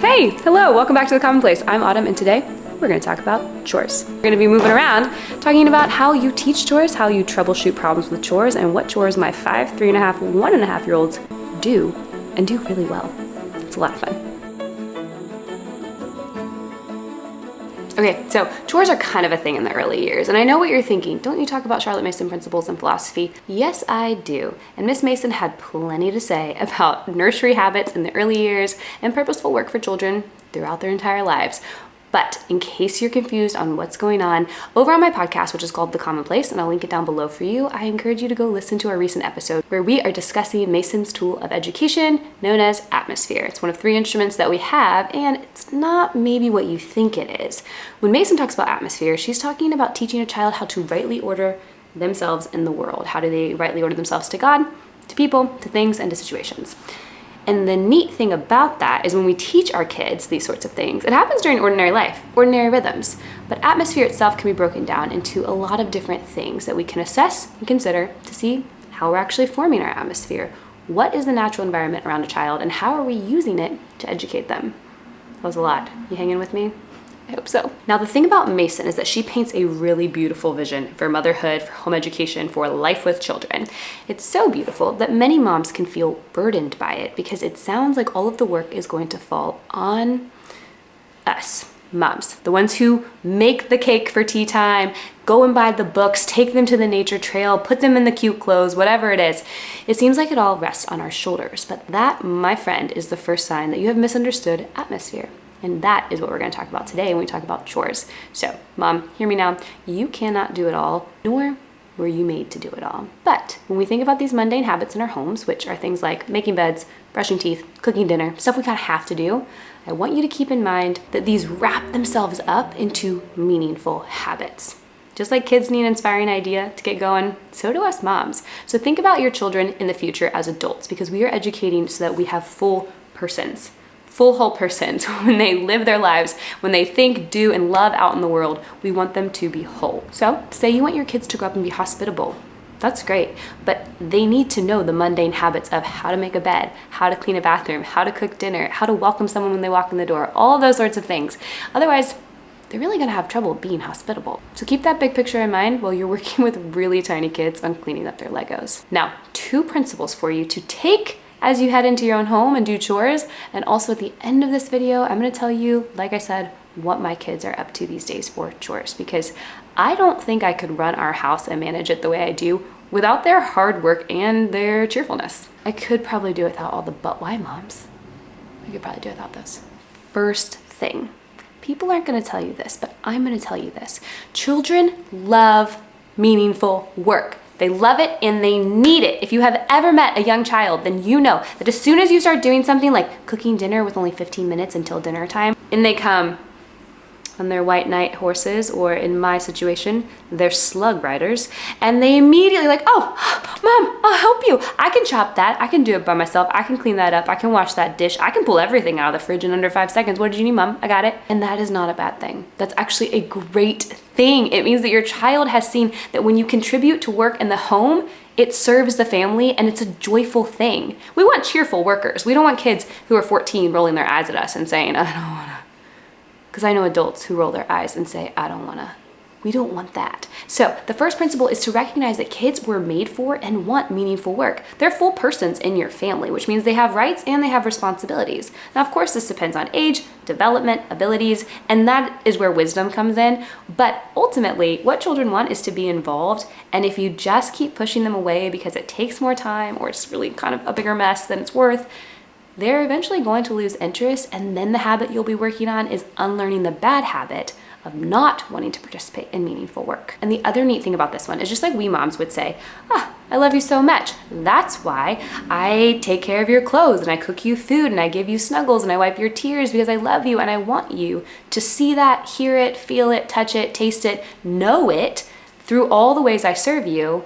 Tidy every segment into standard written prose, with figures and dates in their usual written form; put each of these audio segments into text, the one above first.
Hey, hello, welcome back to the Commonplace. I'm Autumn, and today we're going to talk about chores. We're going to be moving around, talking about how you teach chores, how you troubleshoot problems with chores, and what chores my 5, 3.5, 1.5-year-olds do, and do really well. It's a lot of fun. Okay, so chores are kind of a thing in the early years, and I know what you're thinking. Don't you talk about Charlotte Mason principles and philosophy? Yes, I do. And Miss Mason had plenty to say about nursery habits in the early years and purposeful work for children throughout their entire lives. But in case you're confused on what's going on, over on my podcast, which is called The Commonplace, and I'll link it down below for you, I encourage you to go listen to our recent episode where we are discussing Mason's tool of education known as atmosphere. It's one of 3 instruments that we have, and it's not maybe what you think it is. When Mason talks about atmosphere, she's talking about teaching a child how to rightly order themselves in the world. How do they rightly order themselves to God, to people, to things, and to situations. And the neat thing about that is when we teach our kids these sorts of things, it happens during ordinary life, ordinary rhythms. But atmosphere itself can be broken down into a lot of different things that we can assess and consider to see how we're actually forming our atmosphere. What is the natural environment around a child, and how are we using it to educate them? That was a lot. You hanging with me? I hope so. Now, the thing about Mason is that she paints a really beautiful vision for motherhood, for home education, for life with children. It's so beautiful that many moms can feel burdened by it because it sounds like all of the work is going to fall on us, moms, the ones who make the cake for tea time, go and buy the books, take them to the nature trail, put them in the cute clothes, whatever it is. It seems like it all rests on our shoulders, but that, my friend, is the first sign that you have misunderstood atmosphere. And that is what we're going to talk about today when we talk about chores. So, Mom, hear me now. You cannot do it all, nor were you made to do it all. But when we think about these mundane habits in our homes, which are things like making beds, brushing teeth, cooking dinner, stuff we kind of have to do, I want you to keep in mind that these wrap themselves up into meaningful habits. Just like kids need an inspiring idea to get going, so do us moms. So think about your children in the future as adults, because we are educating so that we have full persons. Full whole persons. When they live their lives, when they think, do, and love out in the world, we want them to be whole. So say you want your kids to grow up and be hospitable. That's great, but they need to know the mundane habits of how to make a bed, how to clean a bathroom, how to cook dinner, how to welcome someone when they walk in the door, all those sorts of things. Otherwise, they're really gonna have trouble being hospitable. So keep that big picture in mind while you're working with really tiny kids on cleaning up their Legos. Now, 2 principles for you to take as you head into your own home and do chores. And also at the end of this video, I'm gonna tell you, like I said, what my kids are up to these days for chores, because I don't think I could run our house and manage it the way I do without their hard work and their cheerfulness. I could probably do it without all the but why moms. I could probably do it without this. First thing, people aren't gonna tell you this, but I'm gonna tell you this. Children love meaningful work. They love it and they need it. If you have ever met a young child, then you know that as soon as you start doing something like cooking dinner with only 15 minutes until dinner time, and they come on their white knight horses, or in my situation, they're slug riders, and they immediately like, oh, Mom, I'll help you. I can chop that. I can do it by myself. I can clean that up. I can wash that dish. I can pull everything out of the fridge in under 5 seconds. What did you need, Mom? I got it. And that is not a bad thing. That's actually a great thing. It means that your child has seen that when you contribute to work in the home, it serves the family and it's a joyful thing. We want cheerful workers. We don't want kids who are 14 rolling their eyes at us and saying, I don't wanna. Because I know adults who roll their eyes and say, I don't wanna. We don't want that. So the first principle is to recognize that kids were made for and want meaningful work. They're full persons in your family, which means they have rights and they have responsibilities. Now, of course, this depends on age, development, abilities, and that is where wisdom comes in. But ultimately, what children want is to be involved. And if you just keep pushing them away because it takes more time or it's really kind of a bigger mess than it's worth, they're eventually going to lose interest, and then the habit you'll be working on is unlearning the bad habit of not wanting to participate in meaningful work. And the other neat thing about this one is just like we moms would say, I love you so much. That's why I take care of your clothes and I cook you food and I give you snuggles and I wipe your tears because I love you and I want you to see that, hear it, feel it, touch it, taste it, know it through all the ways I serve you.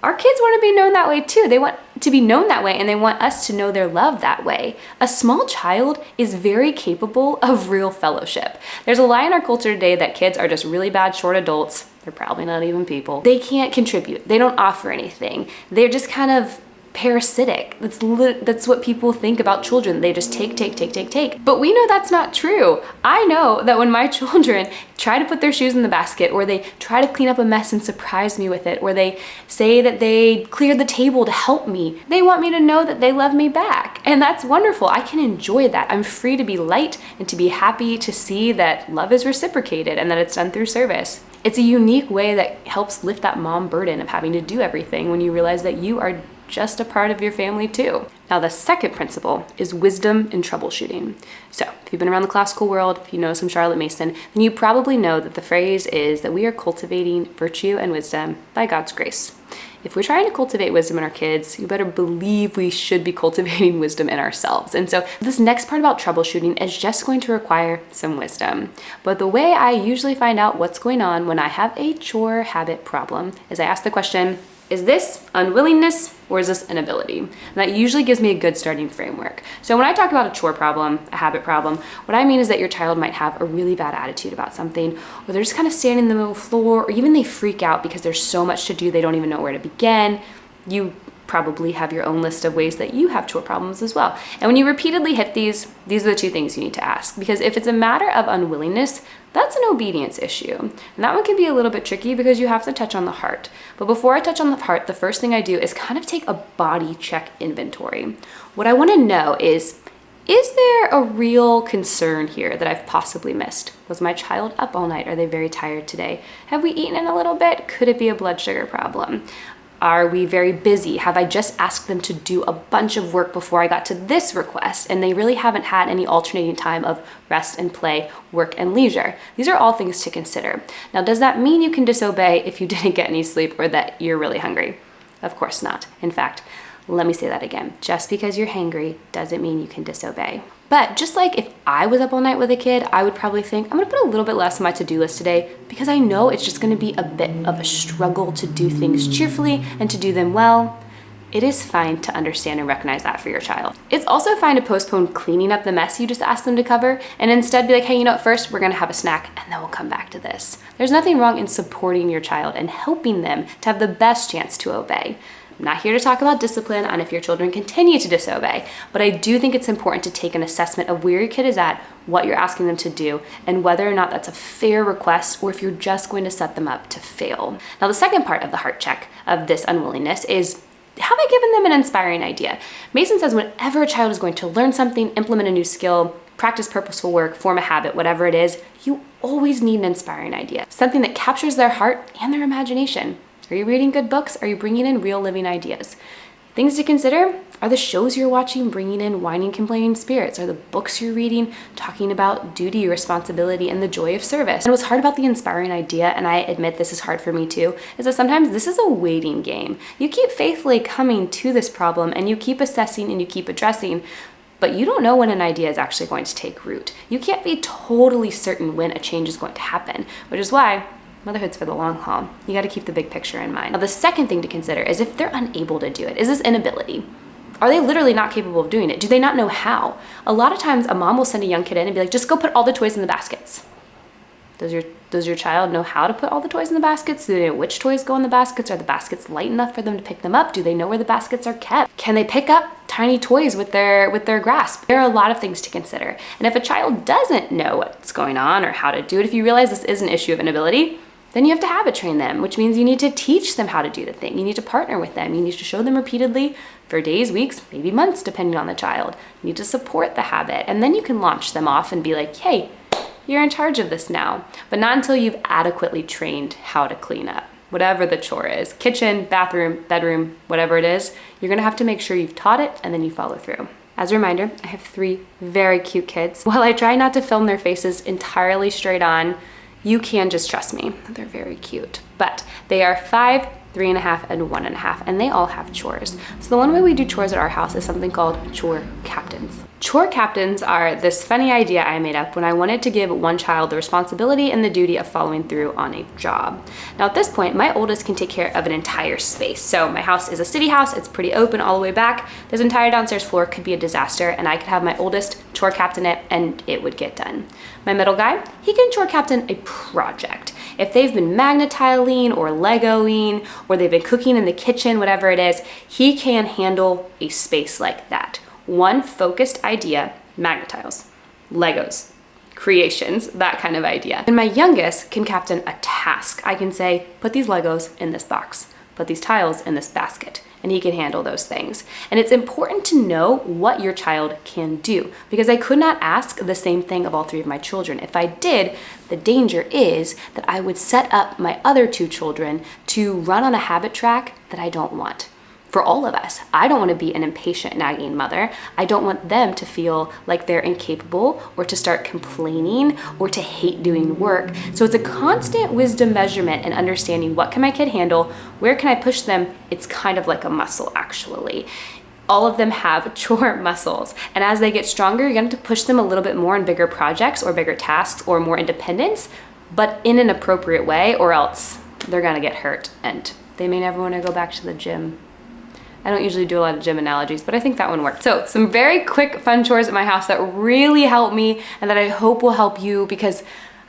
Our kids want to be known that way too. They want to be known that way and they want us to know their love that way. A small child is very capable of real fellowship. There's a lie in our culture today that kids are just really bad short adults. They're probably not even people. They can't contribute. They don't offer anything. They're just kind of parasitic. That's what people think about children. They just take. But we know that's not true. I know that when my children try to put their shoes in the basket, or they try to clean up a mess and surprise me with it, or they say that they cleared the table to help me, they want me to know that they love me back. And that's wonderful. I can enjoy that. I'm free to be light and to be happy to see that love is reciprocated and that it's done through service. It's a unique way that helps lift that mom burden of having to do everything when you realize that you are just a part of your family too. Now, the second principle is wisdom in troubleshooting. So if you've been around the classical world, if you know some Charlotte Mason, then you probably know that the phrase is that we are cultivating virtue and wisdom by God's grace. If we're trying to cultivate wisdom in our kids, you better believe we should be cultivating wisdom in ourselves. And so this next part about troubleshooting is just going to require some wisdom. But the way I usually find out what's going on when I have a chore habit problem is I ask the question, is this unwillingness or is this inability? And that usually gives me a good starting framework. So when I talk about a chore problem, a habit problem, what I mean is that your child might have a really bad attitude about something, or they're just kind of standing in the middle of the floor, or even they freak out because there's so much to do they don't even know where to begin. You probably have your own list of ways that you have chore problems as well. And when you repeatedly hit these are the two things you need to ask. Because if it's a matter of unwillingness, that's an obedience issue. And that one can be a little bit tricky because you have to touch on the heart. But before I touch on the heart, the first thing I do is kind of take a body check inventory. What I want to know is there a real concern here that I've possibly missed? Was my child up all night? Are they very tired today? Have we eaten a little bit? Could it be a blood sugar problem? Are we very busy? Have I just asked them to do a bunch of work before I got to this request and they really haven't had any alternating time of rest and play, work and leisure? These are all things to consider. Now, does that mean you can disobey if you didn't get any sleep or that you're really hungry? Of course not. In fact, let me say that again. Just because you're hangry doesn't mean you can disobey. But just like if I was up all night with a kid, I would probably think, I'm gonna put a little bit less on my to-do list today because I know it's just gonna be a bit of a struggle to do things cheerfully and to do them well. It is fine to understand and recognize that for your child. It's also fine to postpone cleaning up the mess you just asked them to cover and instead be like, hey, you know what, first we're gonna have a snack and then we'll come back to this. There's nothing wrong in supporting your child and helping them to have the best chance to obey. I'm not here to talk about discipline on if your children continue to disobey, but I do think it's important to take an assessment of where your kid is at, what you're asking them to do, and whether or not that's a fair request or if you're just going to set them up to fail. Now, the second part of the heart check of this unwillingness is, have I given them an inspiring idea? Mason says whenever a child is going to learn something, implement a new skill, practice purposeful work, form a habit, whatever it is, you always need an inspiring idea, something that captures their heart and their imagination. Are you reading good books? Are you bringing in real living ideas? Things to consider, are the shows you're watching bringing in whining, complaining spirits? Are the books you're reading talking about duty, responsibility, and the joy of service? And what's hard about the inspiring idea, and I admit this is hard for me too, is that sometimes this is a waiting game. You keep faithfully coming to this problem and you keep assessing and you keep addressing, but you don't know when an idea is actually going to take root. You can't be totally certain when a change is going to happen, which is why motherhood's for the long haul. You got to keep the big picture in mind. Now, the second thing to consider is if they're unable to do it. Is this inability? Are they literally not capable of doing it? Do they not know how? A lot of times a mom will send a young kid in and be like, just go put all the toys in the baskets. Does your child know how to put all the toys in the baskets? Do they know which toys go in the baskets? Are the baskets light enough for them to pick them up? Do they know where the baskets are kept? Can they pick up tiny toys with their grasp? There are a lot of things to consider. And if a child doesn't know what's going on or how to do it, if you realize this is an issue of inability, then you have to habit train them, which means you need to teach them how to do the thing. You need to partner with them. You need to show them repeatedly for days, weeks, maybe months, depending on the child. You need to support the habit. And then you can launch them off and be like, hey, you're in charge of this now. But not until you've adequately trained how to clean up. Whatever the chore is, kitchen, bathroom, bedroom, whatever it is, you're gonna have to make sure you've taught it and then you follow through. As a reminder, I have 3 very cute kids. While I try not to film their faces entirely straight on, you can just trust me, they're very cute. But they are 5, 3.5, and 1.5, and they all have chores. So the one way we do chores at our house is something called chore captains. Chore captains are this funny idea I made up when I wanted to give one child the responsibility and the duty of following through on a job. Now at this point, my oldest can take care of an entire space. So my house is a city house, it's pretty open all the way back. This entire downstairs floor could be a disaster and I could have my oldest chore captain it and it would get done. My middle guy, he can chore captain a project. If they've been magnetiling or Legoing, or they've been cooking in the kitchen, whatever it is, he can handle a space like that. One focused idea, magnetiles, Legos, creations, that kind of idea. And my youngest can captain a task. I can say, put these Legos in this box, put these tiles in this basket, and he can handle those things. And it's important to know what your child can do, because I could not ask the same thing of all three of my children. If I did, the danger is that I would set up my other two children to run on a habit track that I don't want. For all of us, I don't want to be an impatient, nagging mother. I don't want them to feel like they're incapable or to start complaining or to hate doing work. So it's a constant wisdom measurement and understanding what can my kid handle, where can I push them. It's kind of like a muscle, actually. All of them have chore muscles. And as they get stronger, you're going to have to push them a little bit more in bigger projects or bigger tasks or more independence, but in an appropriate way, or else they're going to get hurt and they may never want to go back to the gym. I don't usually do a lot of gym analogies, but I think that one worked. So some very quick, fun chores at my house that really help me and that I hope will help you, because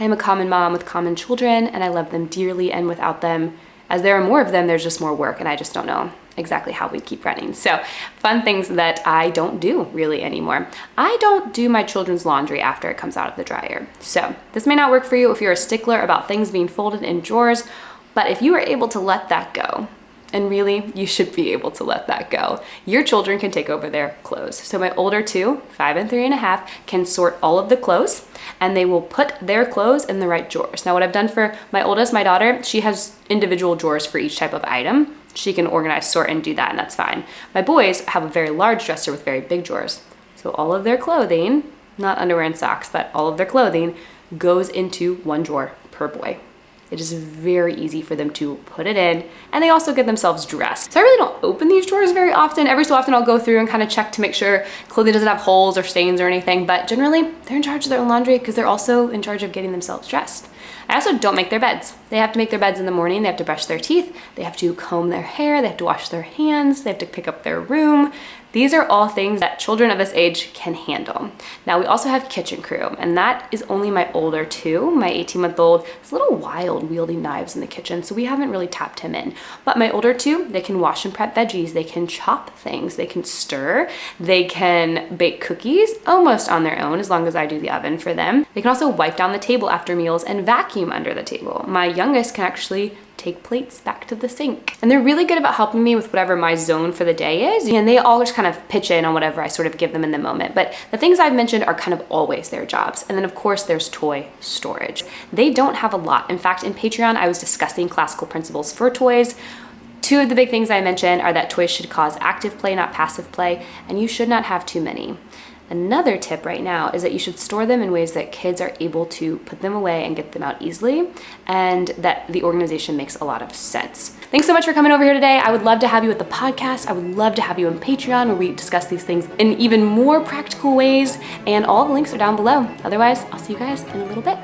I am a common mom with common children and I love them dearly, and without them, as there are more of them, there's just more work and I just don't know exactly how we keep running. So fun things that I don't do really anymore. I don't do my children's laundry after it comes out of the dryer. So this may not work for you if you're a stickler about things being folded in drawers, but if you are able to let that go, and really, you should be able to let that go, your children can take over their clothes. So my older two, 5 and 3.5, can sort all of the clothes, and they will put their clothes in the right drawers. Now what I've done for my oldest, my daughter, she has individual drawers for each type of item. She can organize, sort, and do that, and that's fine. My boys have a very large dresser with very big drawers. So all of their clothing, not underwear and socks, but all of their clothing goes into one drawer per boy. It is very easy for them to put it in, and they also get themselves dressed. So I really don't open these drawers very often. Every so often I'll go through and kind of check to make sure clothing doesn't have holes or stains or anything, but generally they're in charge of their own laundry because they're also in charge of getting themselves dressed. I also don't make their beds. They have to make their beds in the morning, they have to brush their teeth, they have to comb their hair, they have to wash their hands, they have to pick up their room. These are all things that children of this age can handle. Now we also have kitchen crew, and that is only my older two. My 18-month-old is a little wild wielding knives in the kitchen, so we haven't really tapped him in. But my older two, they can wash and prep veggies, they can chop things, they can stir, they can bake cookies almost on their own as long as I do the oven for them. They can also wipe down the table after meals and vacuum under the table. My youngest can actually take plates back to the sink. And they're really good about helping me with whatever my zone for the day is. And they always kind of pitch in on whatever I sort of give them in the moment. But the things I've mentioned are kind of always their jobs. And then of course there's toy storage. They don't have a lot. In fact, in Patreon, I was discussing classical principles for toys. Two of the big things I mentioned are that toys should cause active play, not passive play, and you should not have too many. Another tip right now is that you should store them in ways that kids are able to put them away and get them out easily, and that the organization makes a lot of sense. Thanks so much for coming over here today. I would love to have you at the podcast. I would love to have you on Patreon, where we discuss these things in even more practical ways, and all the links are down below. Otherwise, I'll see you guys in a little bit.